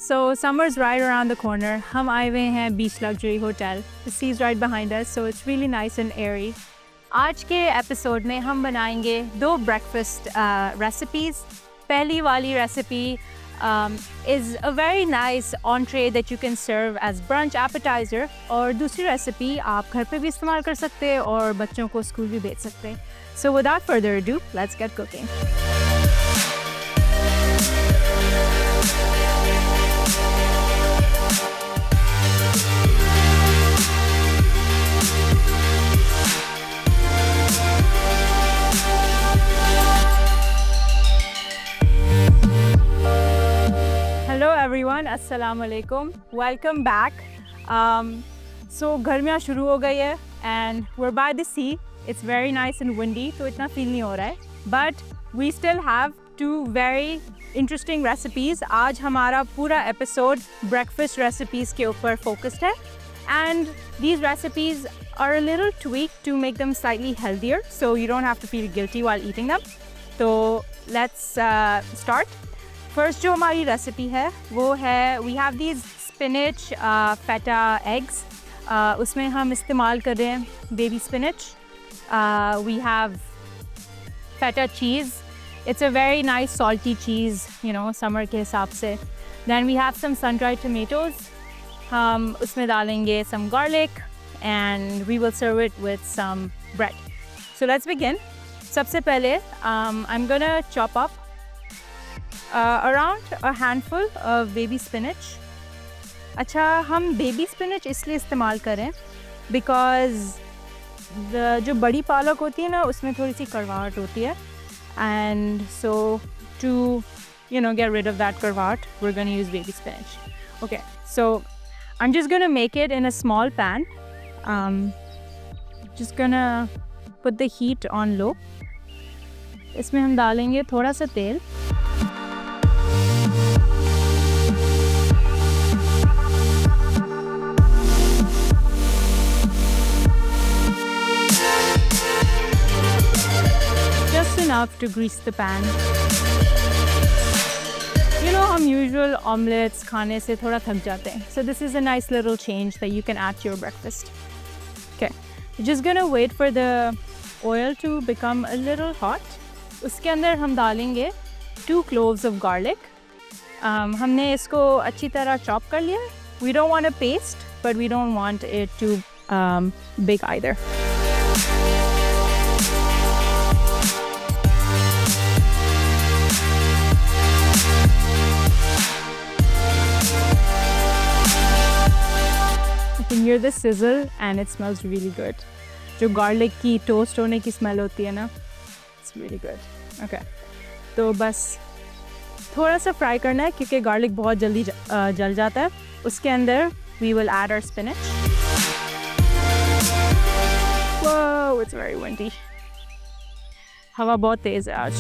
So summer's right around the corner. हम आए हुए हैं Beach Luxury Hotel. The sea's right behind us, so it's really nice and airy. आज के episode में हम बनाएंगे 2 ब्रेकफास्ट रेसिपीज़. पहली वाली recipe is a very nice entree that you can serve as brunch appetizer. और दूसरी रेसिपी आप घर पे भी इस्तेमाल कर सकते हैं और बच्चों को स्कूल भी भेज सकते हैं. So without further ado, let's get cooking. Hello everyone, Assalamu alaikum. Welcome back. So गर्मियाँ शुरू हो गई है and we're by the sea. It's very nice and windy, तो इतना feel नहीं हो रहा है. But we still have 2 very interesting recipes. आज हमारा पूरा episode breakfast recipes के ऊपर focused है. And these recipes are a little tweaked to make them slightly healthier, so you don't have to feel guilty while eating them. So let's start. First जो हमारी recipe है वो है we have these spinach feta eggs. उसमें हम इस्तेमाल कर रहे हैं baby spinach. We have feta cheese. It's a very nice salty cheese, you know, summer के हिसाब से. Then we have some sun-dried tomatoes. हम उसमें डालेंगे some garlic and we will serve it with some bread. So let's begin. सबसे पहले I'm gonna chop up around a handful of baby spinach. अच्छा हम baby spinach इसलिए इस्तेमाल करें because जो बड़ी पालक होती है ना उसमें थोड़ी सी कड़वाहट होती है and so to get rid of that कड़वाहट we're going to use baby spinach. Okay, so I'm just going to make it in a small pan. Just gonna put the heat on low. इसमें हम डालेंगे थोड़ा सा तेल. Enough to grease the pan. You know, हम usual omelets खाने से थोड़ा थक जाते हैं. So this is a nice little change that you can add to your breakfast. Okay, you're just gonna wait for the oil to become a little hot. उसके अंदर हम डालेंगे 2 cloves of garlic. हमने इसको अच्छी तरह chop कर लिया. We don't want a paste, but we don't want it too big either. You can hear the sizzle and it smells really good. जो garlic की toast होने की smell होती है ना, it's really good. Okay, तो बस थोड़ा सा fry करना है क्योंकि garlic बहुत जल्दी जल जाता है. उसके अंदर we will add our spinach. Whoa, it's very windy. हवा बहुत तेज है आज.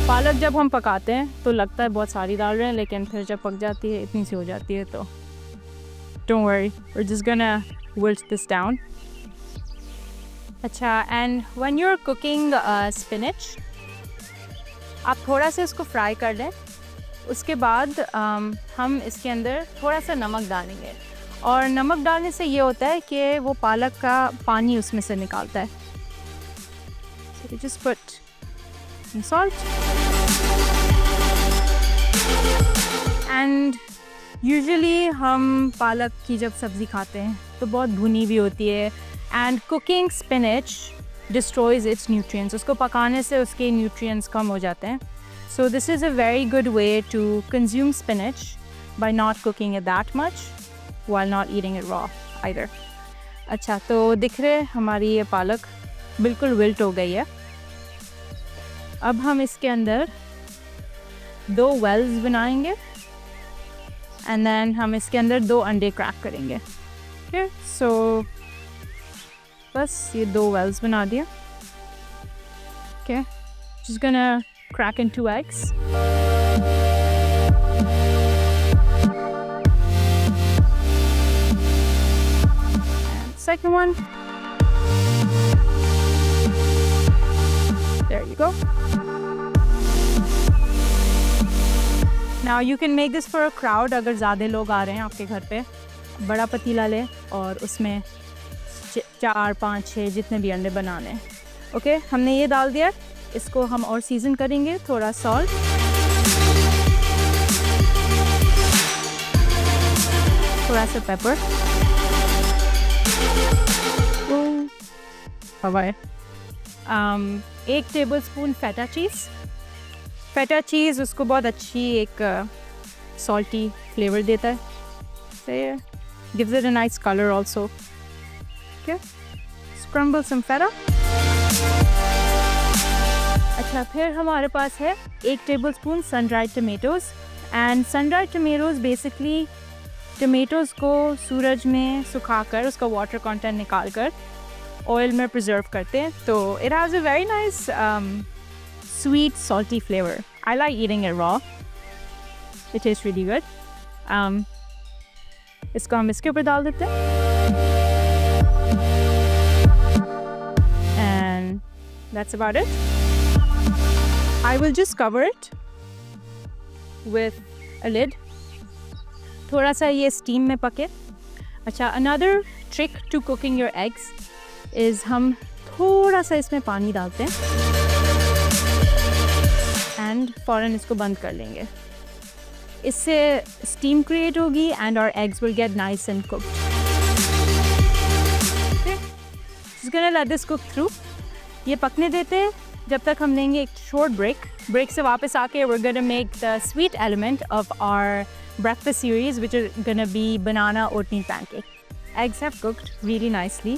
पालक जब हम पकाते हैं तो लगता है बहुत सारी डाल रहे हैं लेकिन फिर जब पक जाती है इतनी सी हो जाती है तो don't worry, we're just gonna wilt this down. अच्छा, and when you're cooking spinach आप थोड़ा सा इसको फ्राई कर लें. उसके बाद हम इसके अंदर थोड़ा सा नमक डालेंगे और नमक डालने से ये होता है कि वो पालक का पानी उसमें से निकालता है. So you just put some salt. And usually हम पालक की जब सब्ज़ी खाते हैं तो बहुत भुनी भी होती है and cooking spinach destroys its nutrients. उसको पकाने से उसके nutrients कम हो जाते हैं. So this is a very good way to consume spinach by not cooking it that much while not eating it raw either. अच्छा, तो दिख रहे हमारी ये पालक बिल्कुल विल्ट हो गई है. अब हम इसके अंदर 2 wells बनाएंगे and then हम इसके अंदर 2 अंडे क्रैक करेंगे. Okay, so बस ये 2 wells बना दिया. Okay, just gonna crack in 2 eggs. And second one. There you go. Now you can make this for a crowd. अगर ज़्यादा लोग आ रहे हैं आपके घर पे, बड़ा पतीला लें और उसमें 4, 5, 6 जितने भी अंडे बनाने। ओके, हमने ये डाल दिया। इसको हम और सीजन करेंगे, थोड़ा सॉल्ट, थोड़ा सा पेपर, हवाए 1 टेबलस्पून फेटा चीज़। फेटा चीज़ उसको बहुत अच्छी एक सॉल्टी फ्लेवर देता है, सही है, gives it a nice colour also. Okay, scramble some feta. अच्छा, फिर हमारे पास है 1 tablespoon sun dried tomatoes. And sun dried tomatoes basically tomatoes को सूरज में सुखाकर उसका वाटर कंटेंट निकाल कर ऑयल में प्रिजर्व करते हैं, तो it has a very nice sweet salty flavor. I like eating it raw. It tastes really good. इसको हम इसके ऊपर डाल देते हैं and that's about it. I will just cover it with a lid. थोड़ा सा ये steam में पके। अच्छा, another trick to cooking your eggs is हम थोड़ा सा इसमें पानी डालते हैं एंड फ़ौरन इसको बंद कर लेंगे। इससे स्टीम क्रिएट होगी and our eggs will get nice and cooked. Okay, just gonna let this cook through. ये पकने देते हैं जब तक हम लेंगे एक शॉर्ट ब्रेक से वापस आके we are gonna make the sweet element of our breakfast series, which are gonna be banana oatmeal pancake. Eggs have cooked really nicely.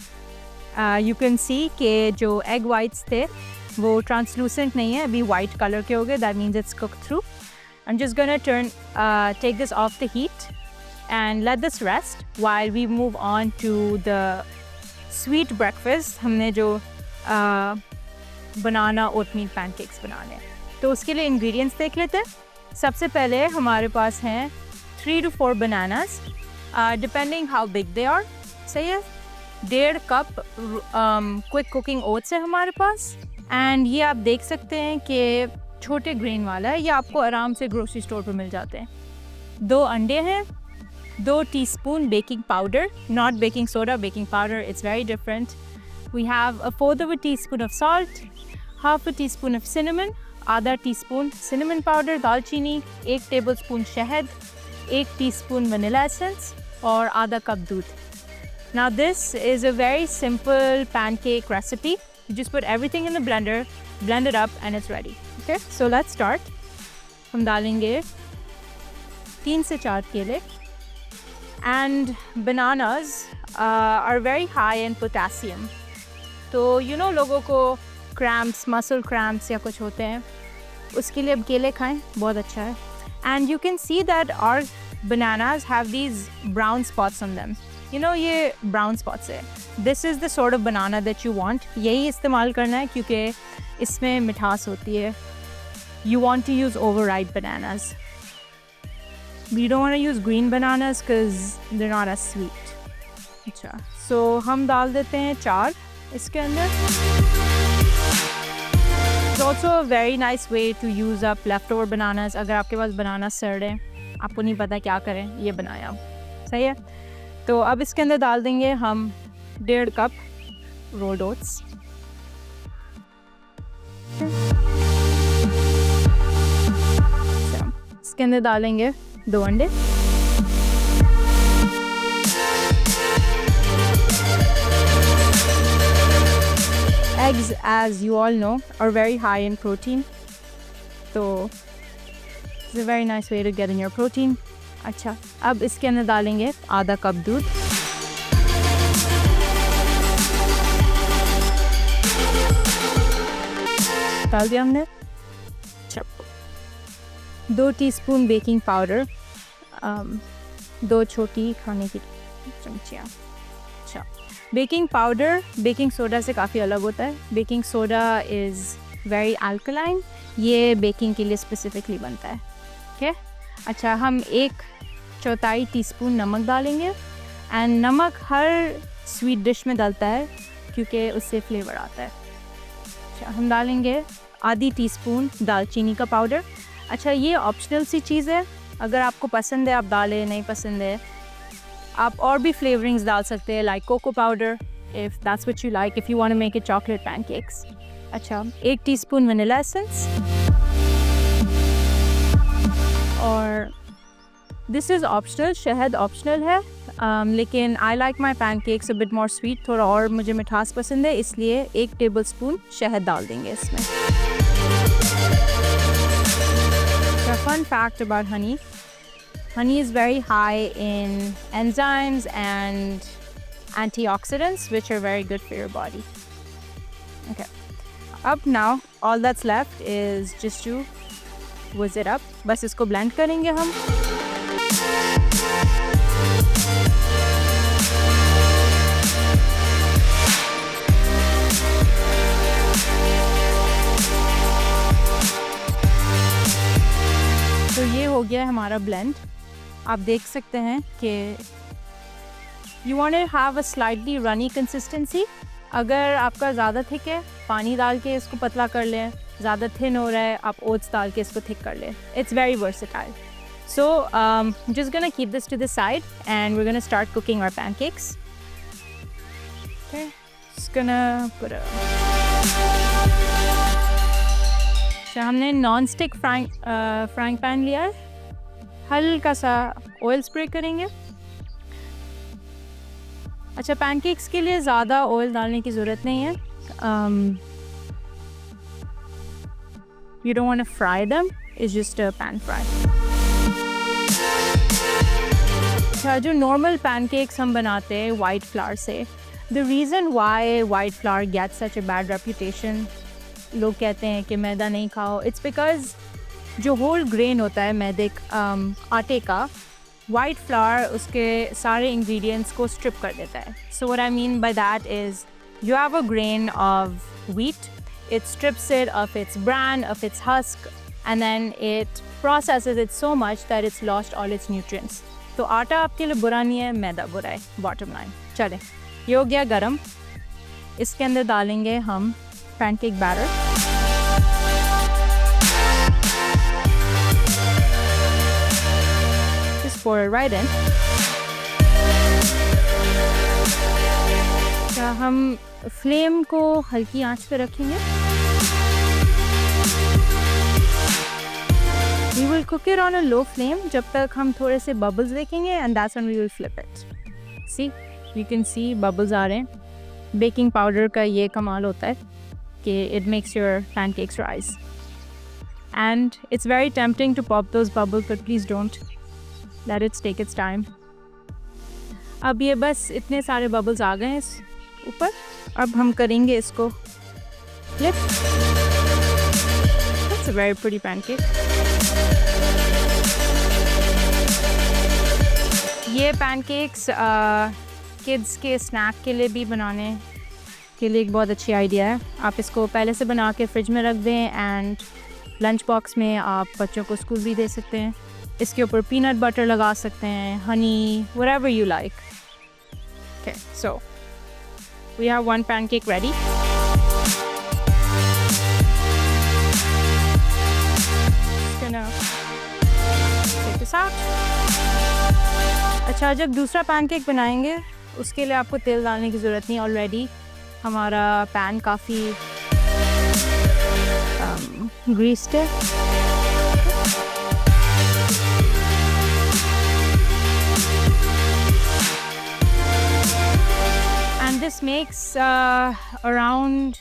You can see कि जो egg whites थे वो translucent नहीं है, अभी white color के हो गए. That means it's cooked through. I'm just gonna take this off the heat and let this rest while we move on to the sweet breakfast. हमने जो banana oatmeal pancakes बनाने हैं, तो उसके लिए ingredients देख लेते हैं. सबसे पहले हमारे पास हैं 3 to 4 bananas, depending how big they are. सही है. 1.5 कप क्विक कुकिंग ओट्स है हमारे पास. एंड ये आप देख सकते हैं कि छोटे ग्रेन वाला है, ये आपको आराम से ग्रोसरी स्टोर पर मिल जाते हैं. 2 अंडे हैं, 2 teaspoon baking powder, not baking soda, baking powder, it's very different. We have 1/4 of a teaspoon of salt, 1/2 a teaspoon of cinnamon, आधा टीस्पून सिनेमन पाउडर, दालचीनी, 1 टेबलस्पून शहद, 1 टीस्पून वनीला एसेंस और आधा कप दूध. Now this is a very simple pancake recipe. You just put everything in the blender, blend it up and it's ready. Okay, so let's start. हम डालेंगे 3 से 4 केले. And bananas are very high in potassium. तो लोगों को cramps, muscle cramps या कुछ होते हैं, उसके लिए अब केले खाएं, बहुत अच्छा है. And you can see that our bananas have these brown spots on them. ये ब्राउन स्पॉट्स है. This is the sort of banana that you want. यही इस्तेमाल करना है क्योंकि इसमें मिठास होती है. You want to use over ripe bananas. We don't want to use green bananas because they are not as sweet. अच्छा, सो हम डाल देते हैं 4 इसके अंदर. It's also a very nice way to use up leftover bananas. अगर आपके पास बनाना सड़ है, आपको नहीं पता क्या करें, ये बनाया आप. सही है. तो अब इसके अंदर डाल देंगे हम 1.5 कप रोल्ड ओट्स. इसके अंदर डालेंगे 2 अंडे. Eggs, as you all know, are very high in protein. So it's a very nice way to get in your protein. अच्छा, अब इसके अंदर डालेंगे आधा कप दूध. डाल दिया हमने. अच्छा, 2 टीस्पून बेकिंग पाउडर, 2 छोटी खाने की चमचियाँ. अच्छा, बेकिंग पाउडर बेकिंग सोडा से काफ़ी अलग होता है. Baking soda is very alkaline. ये बेकिंग के लिए स्पेसिफिकली बनता है. ओके. अच्छा, हम 1/4 टीस्पून नमक डालेंगे. एंड नमक हर स्वीट डिश में डलता है क्योंकि उससे फ्लेवर आता है. अच्छा, हम डालेंगे आधी टीस्पून दालचीनी का पाउडर. अच्छा, ये ऑप्शनल सी चीज़ है, अगर आपको पसंद है आप डालें, नहीं पसंद है आप और भी फ्लेवरिंग्स डाल सकते हैं, like cocoa powder if that's what you like, if you want to make it chocolate pancakes. अच्छा, 1 टीस्पून वनीला एसेंस, और दिस इज़ ऑप्शनल, शहद ऑप्शनल है, लेकिन I like my pancakes a bit more sweet, थोड़ा और मुझे मिठास पसंद है, इसलिए 1 टेबल स्पून शहद डाल देंगे इसमें। Fun fact about honey, honey is very high in enzymes and antioxidants which are very good for your body. Okay, up now all that's left is just to whiz it up. बस इसको blend करेंगे हम। तो ये हो गया हमारा blend. आप देख सकते हैं कि you want to have a slightly runny consistency. अगर आपका ज़्यादा थिक है, पानी डाल के इसको पतला कर लें, ज़्यादा थिन हो रहा है, आप ओट्स डाल के इसको थिक कर लें। It's very versatile. So just gonna keep this to the side and we gonna start cooking our pancakes. Okay, just gonna put हमने नॉन स्टिक फ्राइंग पैन लिया है, हल्का सा ऑयल स्प्रे करेंगे। अच्छा, पैनकेक्स के लिए ज़्यादा ऑयल डालने की ज़रूरत नहीं है। You don't want to fry them, it's just a pan fry. अच्छा, जो नॉर्मल पैनकेक्स हम बनाते हैं वाइट फ्लावर से, the reason why white flour gets such a bad reputation, लोग कहते हैं कि मैदा नहीं खाओ, इट्स बिकॉज जो होल ग्रेन होता है मैदे आटे का, वाइट फ्लावर उसके सारे इंग्रेडिएंट्स को स्ट्रिप कर देता है। So what I mean by that is you have a grain of wheat, it strips it of its bran, of its husk, and then it processes it so much that it's lost all its nutrients. तो आटा आपके लिए बुरा नहीं है, मैदा बुरा है, bottom line. चलें, ये हो गया गरम। इसके अंदर डालेंगे हम pancake batter. Just pour it right in. क्या हम फ्लेम को हल्की आंच पे रखेंगे। We will cook it on a low flame जब तक हम थोड़े से bubbles देखेंगे, and that's when we will flip it. See, you can see bubbles आ रहे हैं। बेकिंग पाउडर का ये कमाल होता है कि it makes your pancakes rise. And it's very tempting to pop those bubbles, but please don't. Let it take its time. अब ये बस इतने सारे bubbles आ गए हैं इस ऊपर, अब हम करेंगे इसको flip. That's a very pretty pancake. ये pancakes kids के snack के लिए भी बनाने के लिए एक बहुत अच्छी आइडिया है। आप इसको पहले से बना के फ्रिज में रख दें एंड लंच बॉक्स में आप बच्चों को स्कूल भी दे सकते हैं। इसके ऊपर पीनट बटर लगा सकते हैं, Honey, whatever you like. Okay, so we have one pancake ready. Just gonna take this out. अच्छा, जब दूसरा पैनकेक बनाएंगे उसके लिए आपको तेल डालने की ज़रूरत नहीं, ऑलरेडी हमारा पैन काफ़ी ग्रीस्ड है। एंड दिस मेक्स अराउंड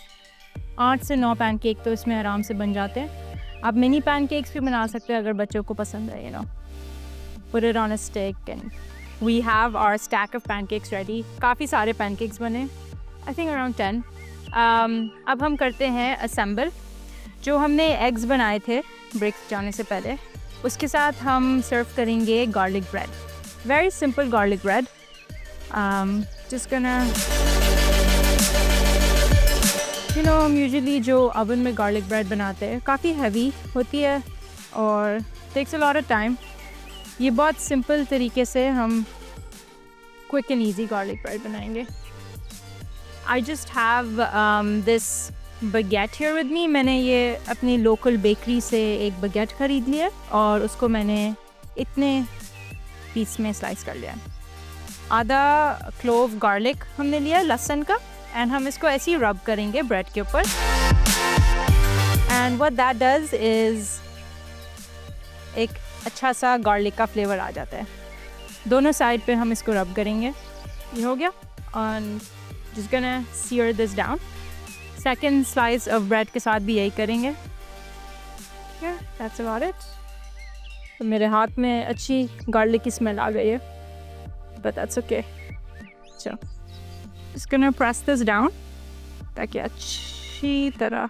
8 से 9 पैनकेक तो इसमें आराम से बन जाते हैं। आप मिनी पैनकेक्स भी बना सकते हैं अगर बच्चों को पसंद है, you know. Put it on a stick and we have our stack of pancakes ready. काफ़ी सारे pancakes बने, I think around 10. अब हम करते हैं assemble. जो हमने eggs बनाए थे ब्रेक जाने से पहले, उसके साथ हम सर्व करेंगे garlic bread. Very simple garlic bread. Just gonna, you know, हम usually जो oven में garlic bread बनाते हैं काफ़ी heavy होती है और takes a lot of time. ये बहुत सिंपल तरीके से हम quick and easy garlic bread बनाएंगे। I just have this baguette here with me. मैंने ये अपनी लोकल बेकरी से एक baguette ख़रीद लिया और उसको मैंने इतने पीस में स्लाइस कर लिया. आधा क्लोव गार्लिक हमने लिया लहसुन का एंड हम इसको ऐसे ही रब करेंगे ब्रेड के ऊपर. And what that does is एक अच्छा सा गार्लिक का फ्लेवर आ जाता है. दोनों साइड पे हम इसको रब करेंगे. ये हो गया. And just gonna sear this down. Second slice of bread के साथ भी यही करेंगे. That's about it. तो मेरे हाथ में अच्छी गार्लिक की स्मेल आ गई है, बट दैट्स ओके. चलो just gonna press this down ताकि अच्छी तरह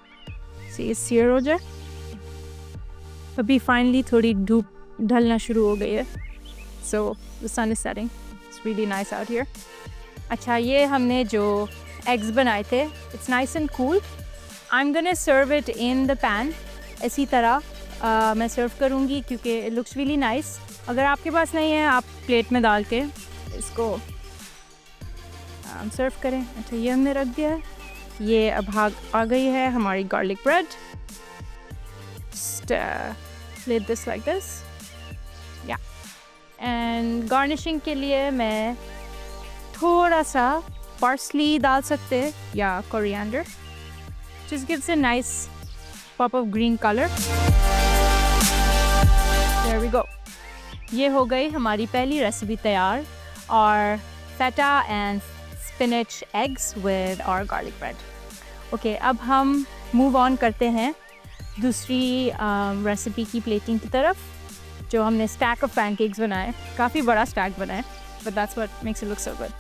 से ये सीयर हो जाए. अभी फाइनली थोड़ी धूप ढलना शुरू हो गई है. So the sun is setting. It's really nice out here. अच्छा, ये हमने जो एग्स बनाए थे, it's nice and cool. I am gonna serve it in the pan. इसी तरह मैं सर्व करूँगी क्योंकि इट लुक्स रियली नाइस. अगर आपके पास नहीं है आप प्लेट में डाल के इसको सर्व करें. अच्छा, ये हमने रख दिया है. ये अब आ गई है हमारी garlic bread. Plate this like this. या एंड गार्निशिंग के लिए मैं थोड़ा सा पार्सली डाल सकते हैं या coriander. Just gives a nice pop of green colour. There we go. ये हो गई हमारी पहली रेसिपी तैयार, और feta and spinach eggs with और गार्लिक ब्रेड. ओके, अब हम मूव ऑन करते हैं दूसरी रेसिपी की प्लेटिंग की तरफ, जो हमने स्टैक ऑफ पैनकेक्स बनाए. काफ़ी बड़ा स्टैक बनाए, but that's what makes it look so good.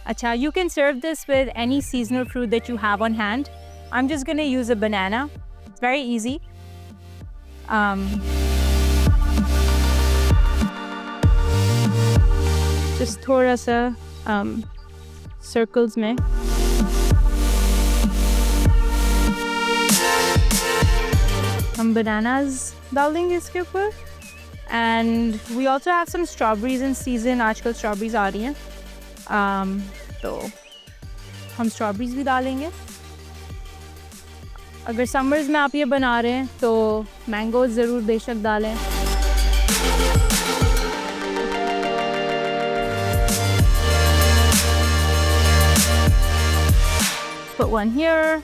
अच्छा, you can serve this with any seasonal fruit that you have on hand. I'm just going to use a banana. It's very easy. Just थोड़ा सा circles में हम bananas डाल देंगे इसके ऊपर. And we also have some strawberries in season. आजकल strawberries आ रही हैं. तो हम स्ट्रॉबेरीज भी डालेंगे. अगर समर्स में आप ये बना रहे हैं तो मैंगोज ज़रूर बेशक डालें. Put one here.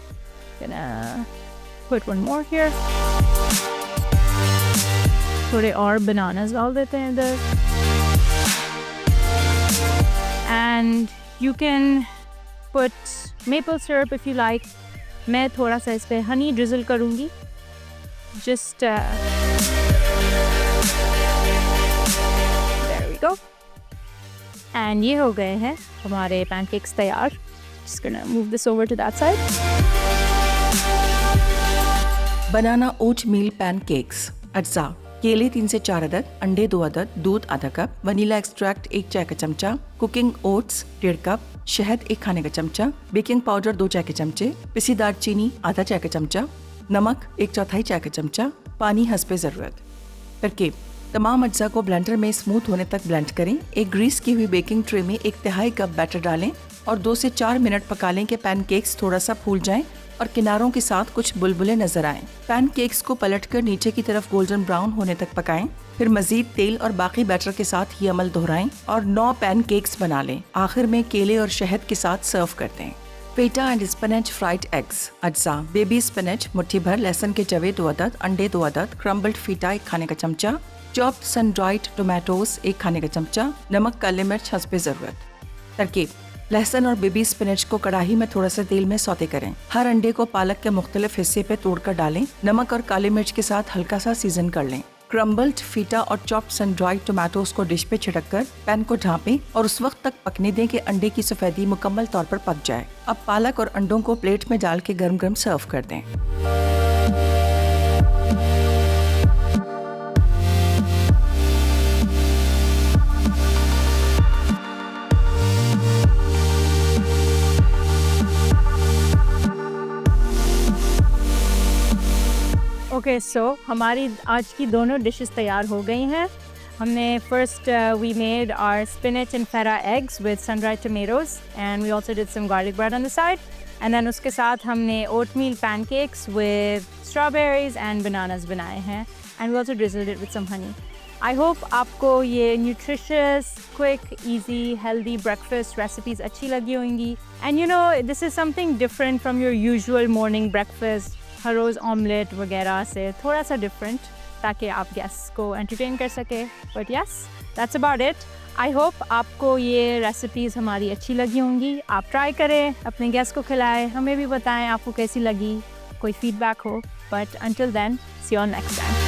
Gonna put one more here. थोड़े और बनानास डाल देते हैं इधर. And you can put maple syrup if you like. मैं थोड़ा सा इस पे हनी ड्रिजल करूँगी. Just there we go. And ये हो गए हैं हमारे pancakes तैयार. Just gonna move this over to that side. Banana oat meal pancakes. अज्जा: केले 3 से 4 अदद, अंडे 2 अदद, दूध आधा कप, वनीला एक्सट्रैक्ट 1 चाय का चमचा, कुकिंग ओट्स 1.5 कप, शहद 1 खाने का चमचा, बेकिंग पाउडर 2 चाय के चमचे, पिसी दालचीनी आधा चाय का चमचा, नमक 1/4 चाय का चमचा, पानी हस्बे ज़रूरत. तरकीब: तमाम अज्जा को ब्लेंडर में स्मूथ होने तक ब्लेंड करें. एक ग्रीस की हुई बेकिंग ट्रे में 1/3 कप बैटर डालें और 2 से 4 मिनट पका लें कि पैनकेक्स थोड़ा सा फूल जाएं और किनारों के साथ कुछ बुलबुले नजर आएं. पैनकेक्स को पलटकर नीचे की तरफ गोल्डन ब्राउन होने तक पकाएं. फिर मजीद तेल और बाकी बैटर के साथ ये अमल दोहराएं और 9 पैनकेक्स बना लें. आखिर में केले और शहद के साथ सर्व करते हैं. फेटा एंड स्पिनच फ्राइड एग्स. अज्जा: बेबी स्पिनच मुट्ठी भर, लहसुन के जवे 2 अदद, अंडे 2 अदद, क्रम्बल्ड फीटा 1 खाने का चमचा, चॉप्ड सन ड्राइड टोमेटोज 1 खाने का चमचा, नमक, काली मिर्च हस्बे ज़रूरत. तरकीब: लहसुन और बेबी स्पिनच को कढ़ाई में थोड़ा सा तेल में सौते करें. हर अंडे को पालक के मुख्तलिफ हिस्से पे तोड़कर डालें. नमक और काली मिर्च के साथ हल्का सा सीजन कर लें. क्रम्बल्ड फीटा और चॉप्ड सन ड्राइड टोमेटोज को डिश पे छिड़क कर पैन को ढांपें और उस वक्त तक पकने दें कि अंडे की सफेदी मुकम्मल तौर पर पक जाए. अब पालक और अंडों को प्लेट में डाल के गर्म गर्म सर्व कर दें. ओके, सो हमारी आज की दोनों डिशेस तैयार हो गई हैं. हमने first we made our spinach and feta eggs with sun-dried tomatoes and we also did some garlic bread on the side. And then उसके साथ हमने oatmeal pancakes with strawberries and bananas बनाए हैं and we also drizzled it with some honey. I hope आपको ये nutritious, quick, easy, healthy breakfast recipes अच्छी लगी होंगी. And you know, this is something different from your usual morning breakfast. हर रोज़ omelette वगैरह से थोड़ा सा different ताकि आप गेस्ट्स को एंटरटेन कर सके. But yes, that's about it. I hope आपको ये रेसिपीज़ हमारी अच्छी लगी होंगी. आप ट्राई करें, अपने गेस्ट को खिलाएं, हमें भी बताएं आपको कैसी लगी, कोई फीडबैक हो. But until then, see you next time.